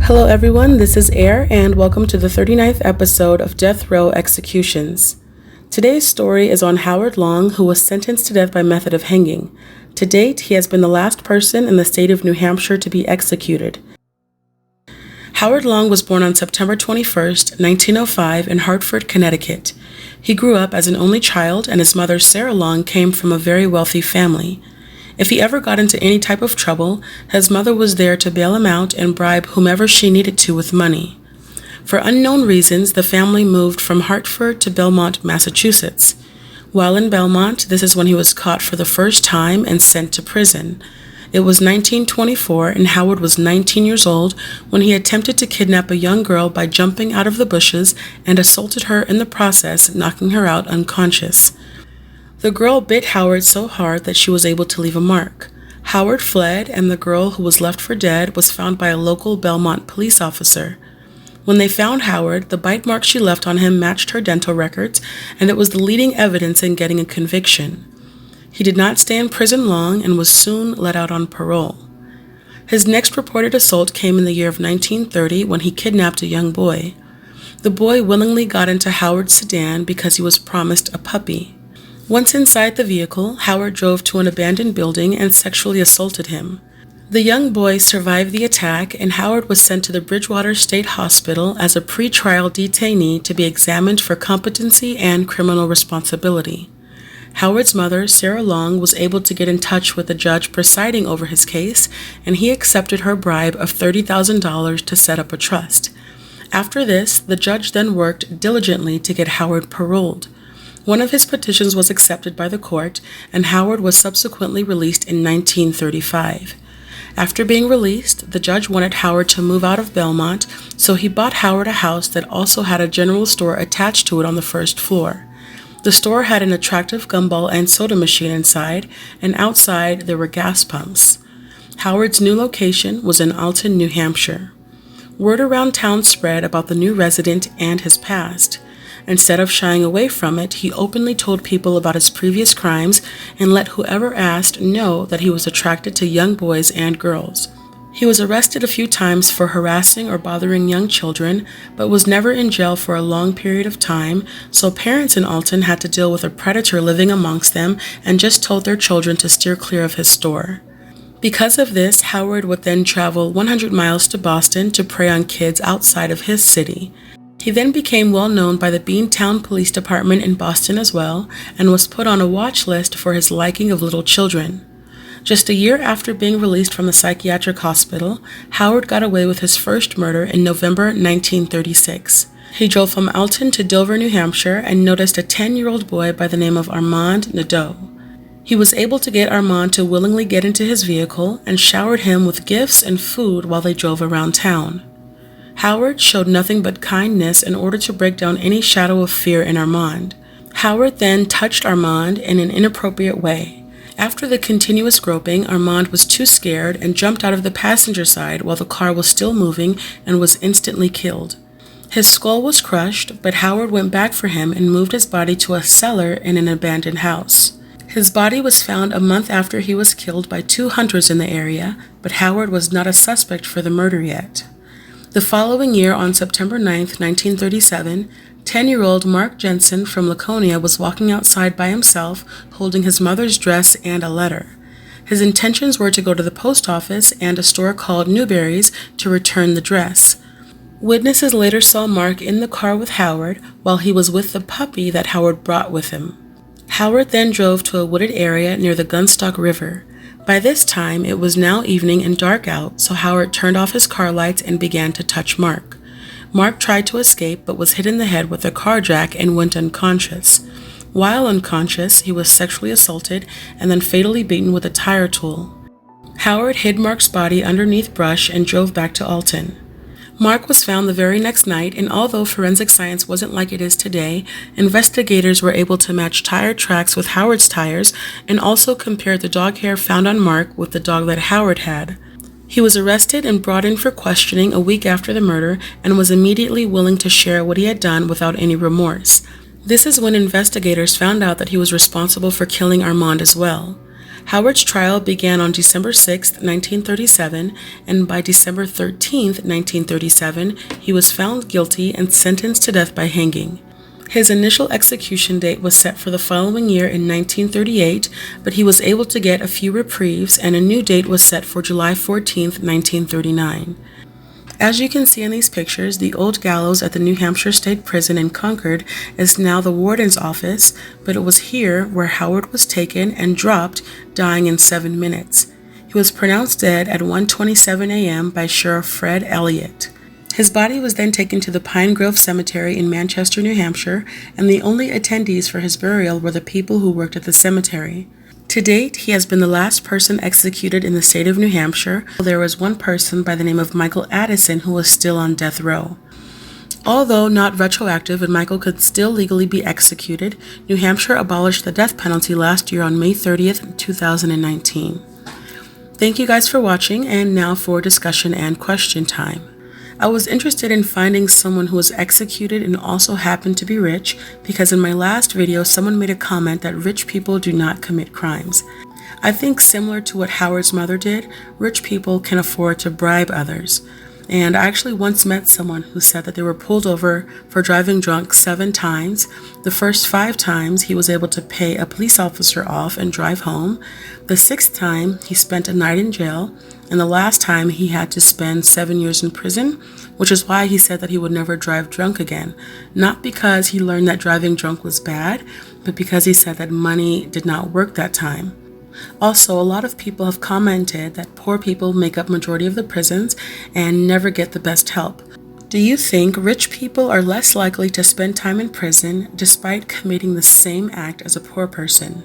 Hello everyone, this is Air and welcome to the 39th episode of Death Row Executions. Today's story is on Howard Long, who was sentenced to death by method of hanging. To date, he has been the last person in the state of New Hampshire to be executed. Howard Long was born on September 21st, 1905 in Hartford, Connecticut. He grew up as an only child and his mother, Sarah Long, came from a very wealthy family. If he ever got into any type of trouble, his mother was there to bail him out and bribe whomever she needed to with money. For unknown reasons, the family moved from Hartford to Belmont, Massachusetts. While in Belmont, this is when he was caught for the first time and sent to prison. It was 1924 and Howard was 19 years old when he attempted to kidnap a young girl by jumping out of the bushes and assaulted her in the process, knocking her out unconscious. The girl bit Howard so hard that she was able to leave a mark. Howard fled, and the girl, who was left for dead, was found by a local Belmont police officer. When they found Howard, the bite mark she left on him matched her dental records, and it was the leading evidence in getting a conviction. He did not stay in prison long and was soon let out on parole. His next reported assault came in the year of 1930 when he kidnapped a young boy. The boy willingly got into Howard's sedan because he was promised a puppy. Once inside the vehicle, Howard drove to an abandoned building and sexually assaulted him. The young boy survived the attack, and Howard was sent to the Bridgewater State Hospital as a pre-trial detainee to be examined for competency and criminal responsibility. Howard's mother, Sarah Long, was able to get in touch with the judge presiding over his case, and he accepted her bribe of $30,000 to set up a trust. After this, the judge then worked diligently to get Howard paroled. One of his petitions was accepted by the court, and Howard was subsequently released in 1935. After being released, the judge wanted Howard to move out of Belmont, so he bought Howard a house that also had a general store attached to it on the first floor. The store had an attractive gumball and soda machine inside, and outside there were gas pumps. Howard's new location was in Alton, New Hampshire. Word around town spread about the new resident and his past. Instead of shying away from it, he openly told people about his previous crimes and let whoever asked know that he was attracted to young boys and girls. He was arrested a few times for harassing or bothering young children, but was never in jail for a long period of time, so parents in Alton had to deal with a predator living amongst them and just told their children to steer clear of his store. Because of this, Howard would then travel 100 miles to Boston to prey on kids outside of his city. He then became well known by the Beantown Police Department in Boston as well, and was put on a watch list for his liking of little children. Just a year after being released from the psychiatric hospital, Howard got away with his first murder in November 1936. He drove from Alton to Dover, New Hampshire, and noticed a 10-year-old boy by the name of Armand Nadeau. He was able to get Armand to willingly get into his vehicle and showered him with gifts and food while they drove around town. Howard showed nothing but kindness in order to break down any shadow of fear in Armand. Howard then touched Armand in an inappropriate way. After the continuous groping, Armand was too scared and jumped out of the passenger side while the car was still moving and was instantly killed. His skull was crushed, but Howard went back for him and moved his body to a cellar in an abandoned house. His body was found a month after he was killed by 2 hunters in the area, but Howard was not a suspect for the murder yet. The following year, on September 9, 1937, 10-year-old Mark Jensen from Laconia was walking outside by himself, holding his mother's dress and a letter. His intentions were to go to the post office and a store called Newberry's to return the dress. Witnesses later saw Mark in the car with Howard while he was with the puppy that Howard brought with him. Howard then drove to a wooded area near the Gunstock River. By this time, it was now evening and dark out, so Howard turned off his car lights and began to touch Mark. Mark tried to escape but was hit in the head with a car jack and went unconscious. While unconscious, he was sexually assaulted and then fatally beaten with a tire tool. Howard hid Mark's body underneath brush and drove back to Alton. Mark was found the very next night, and although forensic science wasn't like it is today, investigators were able to match tire tracks with Howard's tires and also compared the dog hair found on Mark with the dog that Howard had. He was arrested and brought in for questioning a week after the murder and was immediately willing to share what he had done without any remorse. This is when investigators found out that he was responsible for killing Armand as well. Howard's trial began on December 6, 1937, and by December 13, 1937, he was found guilty and sentenced to death by hanging. His initial execution date was set for the following year in 1938, but he was able to get a few reprieves, and a new date was set for July 14, 1939. As you can see in these pictures, the old gallows at the New Hampshire State Prison in Concord is now the warden's office, but it was here where Howard was taken and dropped, dying in 7 minutes. He was pronounced dead at 1:27 a.m. by Sheriff Fred Elliott. His body was then taken to the Pine Grove Cemetery in Manchester, New Hampshire, and the only attendees for his burial were the people who worked at the cemetery. To date, he has been the last person executed in the state of New Hampshire. There was one person by the name of Michael Addison who was still on death row. Although not retroactive and Michael could still legally be executed, New Hampshire abolished the death penalty last year on May 30th, 2019. Thank you guys for watching, and now for discussion and question time. I was interested in finding someone who was executed and also happened to be rich, because in my last video someone made a comment that rich people do not commit crimes. I think similar to what Howard's mother did, rich people can afford to bribe others. And I actually once met someone who said that they were pulled over for driving drunk 7 times. The first 5 times he was able to pay a police officer off and drive home. The 6th time he spent a night in jail. And the last time he had to spend 7 years in prison, which is why he said that he would never drive drunk again. Not because he learned that driving drunk was bad, but because he said that money did not work that time. Also, a lot of people have commented that poor people make up majority of the prisons and never get the best help. Do you think rich people are less likely to spend time in prison despite committing the same act as a poor person?